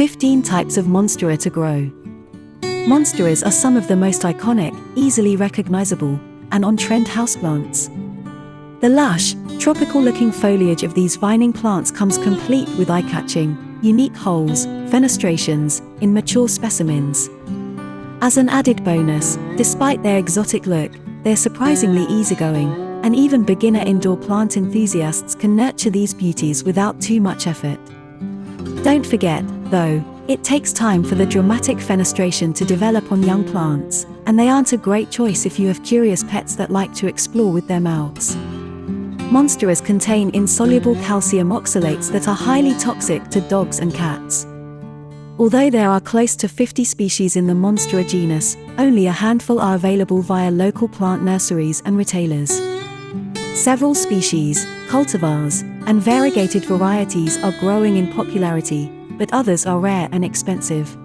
15 types of Monstera to grow. Monsteras are some of the most iconic, easily recognizable, and on-trend houseplants. The lush, tropical-looking foliage of these vining plants comes complete with eye-catching, unique holes, fenestrations, in mature specimens. As an added bonus, despite their exotic look, they're surprisingly easygoing, and even beginner indoor plant enthusiasts can nurture these beauties without too much effort. Don't forget, though, it takes time for the dramatic fenestration to develop on young plants, and they aren't a great choice if you have curious pets that like to explore with their mouths. Monsteras contain insoluble calcium oxalates that are highly toxic to dogs and cats. Although there are close to 50 species in the Monstera genus, only a handful are available via local plant nurseries and retailers. Several species, cultivars, and variegated varieties are growing in popularity, but others are rare and expensive.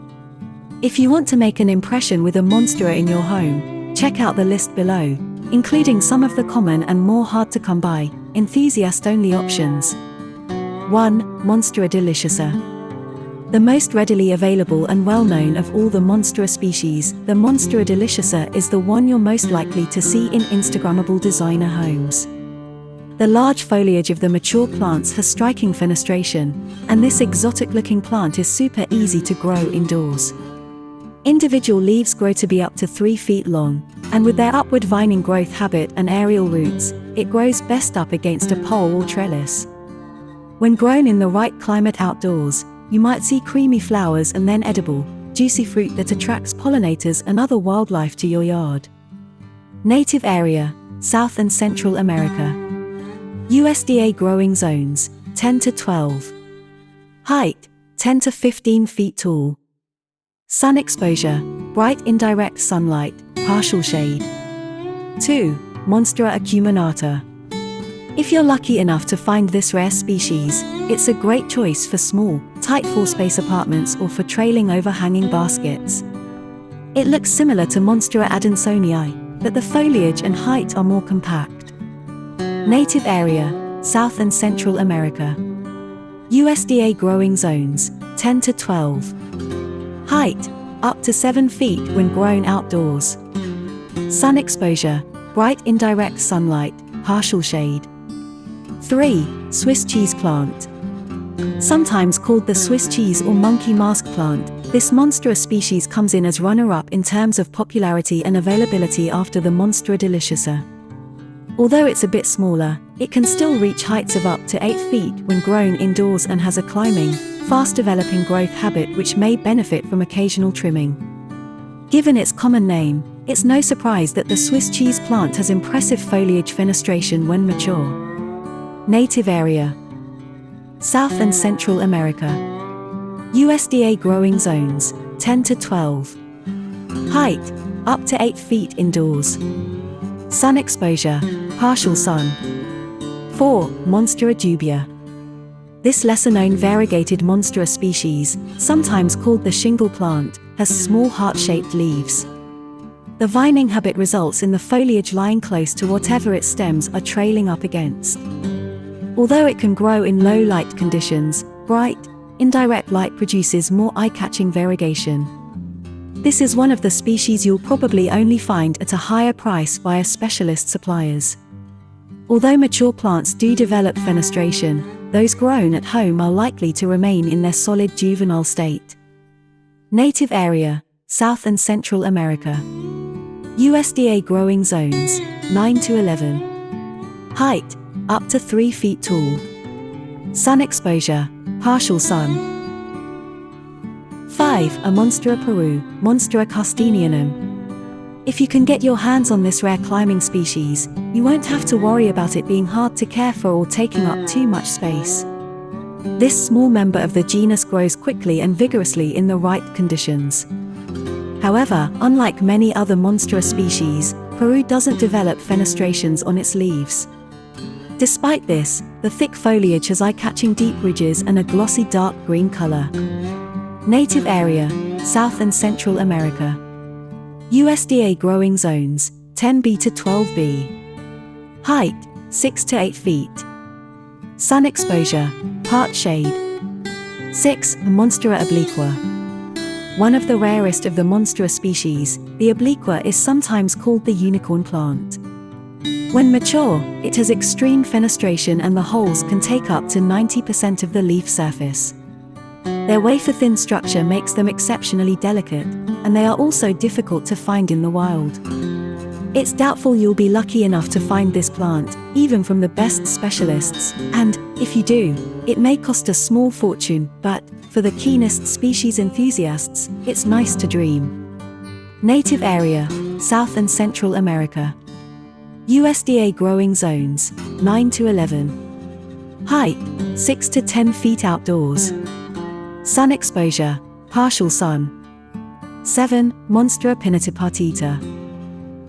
If you want to make an impression with a Monstera in your home, check out the list below, including some of the common and more hard-to-come-by, enthusiast-only options. 1. Monstera Deliciosa. The most readily available and well-known of all the Monstera species, the Monstera Deliciosa is the one you're most likely to see in Instagrammable designer homes. The large foliage of the mature plants has striking fenestration, and this exotic-looking plant is super easy to grow indoors. Individual leaves grow to be up to 3 feet long, and with their upward vining growth habit and aerial roots, it grows best up against a pole or trellis. When grown in the right climate outdoors, you might see creamy flowers and then edible, juicy fruit that attracts pollinators and other wildlife to your yard. Native area, South and Central America. USDA growing zones, 10 to 12. Height, 10 to 15 feet tall. Sun exposure, bright indirect sunlight, partial shade. 2. Monstera Acuminata. If you're lucky enough to find this rare species, it's a great choice for small, tight four-space apartments or for trailing overhanging baskets. It looks similar to Monstera Adansonii, but the foliage and height are more compact. Native area, South and Central America. USDA growing zones, 10 to 12. Height, up to 7 feet when grown outdoors. Sun exposure, bright indirect sunlight, partial shade. 3. Swiss cheese plant. Sometimes called the Swiss cheese or monkey mask plant, this Monstera species comes in as runner-up in terms of popularity and availability after the Monstera Deliciosa. Although it's a bit smaller, it can still reach heights of up to 8 feet when grown indoors and has a climbing, fast-developing growth habit which may benefit from occasional trimming. Given its common name, it's no surprise that the Swiss cheese plant has impressive foliage fenestration when mature. Native area, South and Central America. USDA growing zones, 10 to 12. Height, up to 8 feet indoors. Sun exposure, partial sun. 4. Monstera Dubia. This lesser-known variegated Monstera species, sometimes called the shingle plant, has small heart-shaped leaves. The vining habit results in the foliage lying close to whatever its stems are trailing up against. Although it can grow in low light conditions, bright, indirect light produces more eye-catching variegation. This is one of the species you'll probably only find at a higher price via specialist suppliers. Although mature plants do develop fenestration, those grown at home are likely to remain in their solid juvenile state. Native area, South and Central America. USDA growing zones, 9 to 11. Height, up to 3 feet tall. Sun exposure, partial sun. 5. A Monstera Peru, Monstera karstenianum. If you can get your hands on this rare climbing species, you won't have to worry about it being hard to care for or taking up too much space. This small member of the genus grows quickly and vigorously in the right conditions. However, unlike many other Monstera species, Peru doesn't develop fenestrations on its leaves. Despite this, the thick foliage has eye-catching deep ridges and a glossy dark green color. Native area, South and Central America. USDA growing zones, 10B to 12B. Height, 6 to 8 feet. Sun exposure, part shade. 6. Monstera Obliqua. One of the rarest of the Monstera species, the Obliqua is sometimes called the unicorn plant. When mature, it has extreme fenestration and the holes can take up to 90% of the leaf surface. Their wafer-thin structure makes them exceptionally delicate, and they are also difficult to find in the wild. It's doubtful you'll be lucky enough to find this plant, even from the best specialists, and, if you do, it may cost a small fortune, but, for the keenest species enthusiasts, it's nice to dream. Native area, South and Central America. USDA growing zones, 9 to 11. Height, 6 to 10 feet outdoors. Sun exposure, partial sun. 7. Monstera Pinnatipartita.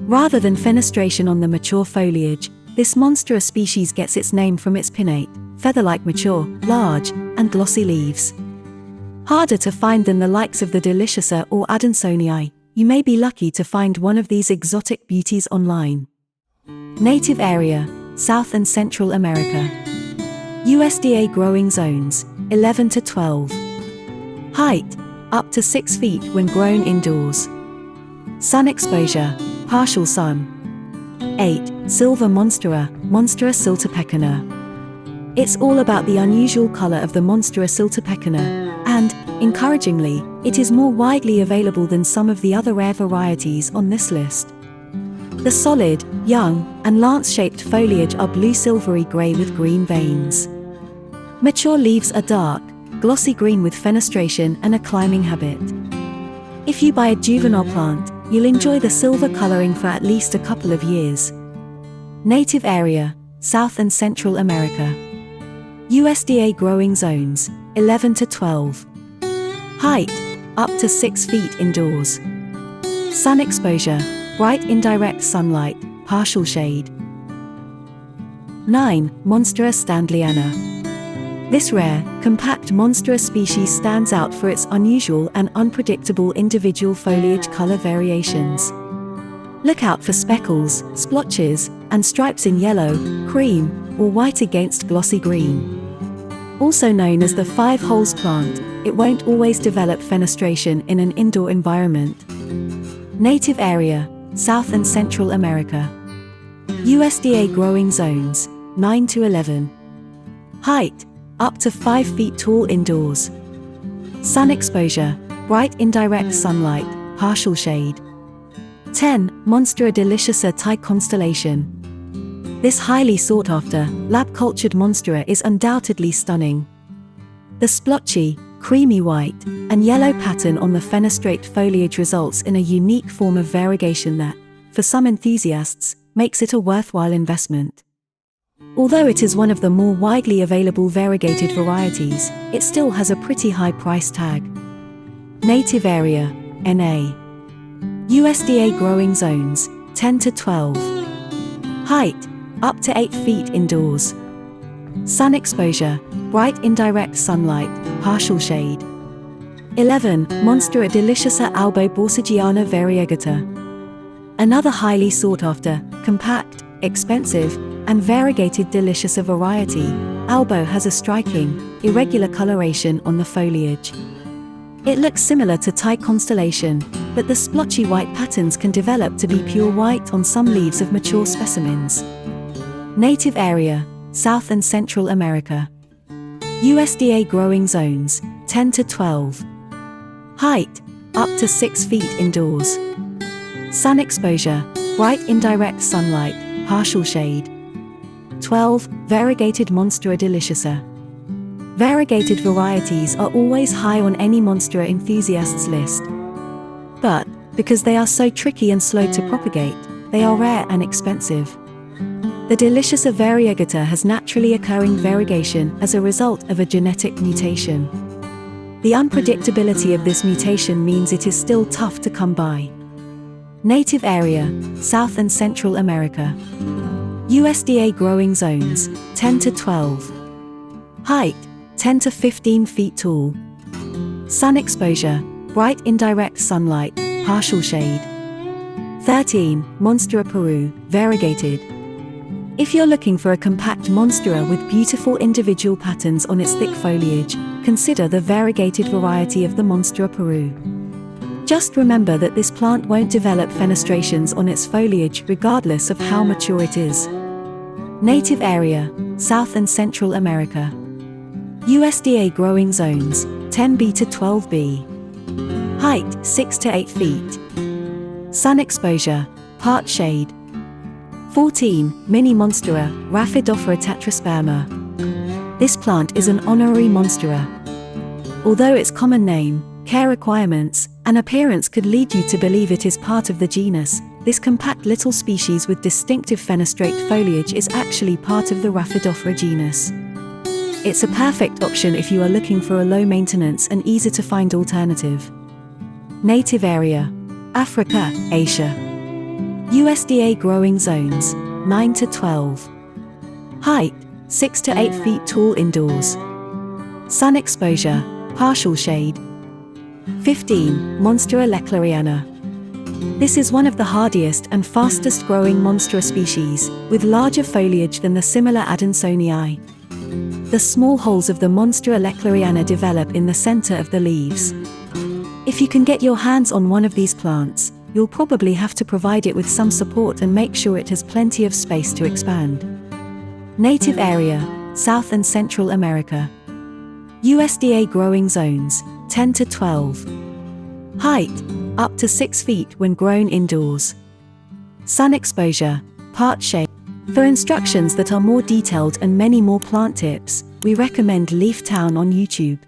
Rather than fenestration on the mature foliage, this Monstera species gets its name from its pinnate, feather-like mature, large, and glossy leaves. Harder to find than the likes of the Deliciosa or Adansonii, you may be lucky to find one of these exotic beauties online. Native area, South and Central America. USDA growing zones, 11 to 12. Height, up to 6 feet when grown indoors. Sun exposure, partial sun. 8. Silver Monstera, Monstera Siltepecana. It's all about the unusual color of the Monstera Siltepecana, and, encouragingly, it is more widely available than some of the other rare varieties on this list. The solid, young, and lance-shaped foliage are blue-silvery gray with green veins. Mature leaves are dark, glossy green with fenestration and a climbing habit. If you buy a juvenile plant, you'll enjoy the silver coloring for at least a couple of years. Native area, South and Central America. USDA growing zones, 11 to 12. Height, up to 6 feet indoors. Sun exposure, bright indirect sunlight, partial shade. 9. Monstera Standleyana. This rare, compact Monstera species stands out for its unusual and unpredictable individual foliage color variations. Look out for speckles, splotches, and stripes in yellow, cream, or white against glossy green. Also known as the five-holes plant, it won't always develop fenestration in an indoor environment. Native area, South and Central America. USDA growing zones, 9 to 11. Height, up to 5 feet tall indoors. Sun exposure, bright indirect sunlight, partial shade. 10. Monstera Deliciosa Constellation. This highly sought-after, lab-cultured Monstera is undoubtedly stunning. The splotchy, creamy white, and yellow pattern on the fenestrate foliage results in a unique form of variegation that, for some enthusiasts, makes it a worthwhile investment. Although it is one of the more widely available variegated varieties, it still has a pretty high price tag. Native area, NA. USDA growing zones, 10 to 12. Height, up to 8 feet indoors. Sun exposure, bright indirect sunlight, partial shade. 11. Monstera Deliciosa Borsigiana variegata. Another highly sought-after, compact, expensive, and variegated Deliciosa variety, Albo has a striking, irregular coloration on the foliage. It looks similar to Constellation, but the splotchy white patterns can develop to be pure white on some leaves of mature specimens. Native area, South and Central America. USDA growing zones, 10 to 12. Height, up to 6 feet indoors. Sun exposure, bright indirect sunlight, partial shade. 12. Variegated Monstera Deliciosa. Variegated varieties are always high on any Monstera enthusiast's list. But, because they are so tricky and slow to propagate, they are rare and expensive. The Deliciosa variegata has naturally occurring variegation as a result of a genetic mutation. The unpredictability of this mutation means it is still tough to come by. Native area, South and Central America. USDA growing zones, 10 to 12. Height, 10 to 15 feet tall. Sun exposure, bright indirect sunlight, partial shade. 13. Monstera Peru, variegated. If you're looking for a compact Monstera with beautiful individual patterns on its thick foliage, consider the variegated variety of the Monstera Peru. Just remember that this plant won't develop fenestrations on its foliage regardless of how mature it is. Native area, South and Central America. USDA growing zones, 10B to 12B. Height, 6 to 8 feet. Sun exposure, part shade. 14. Mini Monstera, Rhaphidophora tetrasperma. This plant is an honorary Monstera. Although its common name, care requirements, and appearance could lead you to believe it is part of the genus, this compact little species with distinctive fenestrate foliage is actually part of the Rhaphidophora genus. It's a perfect option if you are looking for a low-maintenance and easy-to-find alternative. Native area, Africa, Asia. USDA growing zones, 9 to 12. Height, 6 to 8 feet tall indoors. Sun exposure, partial shade. 15. Monstera Lechleriana. This is one of the hardiest and fastest growing Monstera species, with larger foliage than the similar Adansonii. The small holes of the Monstera Lechleriana develop in the center of the leaves. If you can get your hands on one of these plants, you'll probably have to provide it with some support and make sure it has plenty of space to expand. Native area, South and Central America. USDA growing zones, 10 to 12. Height, up to 6 feet when grown indoors. Sun exposure, part shade. For instructions that are more detailed and many more plant tips, we recommend Leaf Town on YouTube.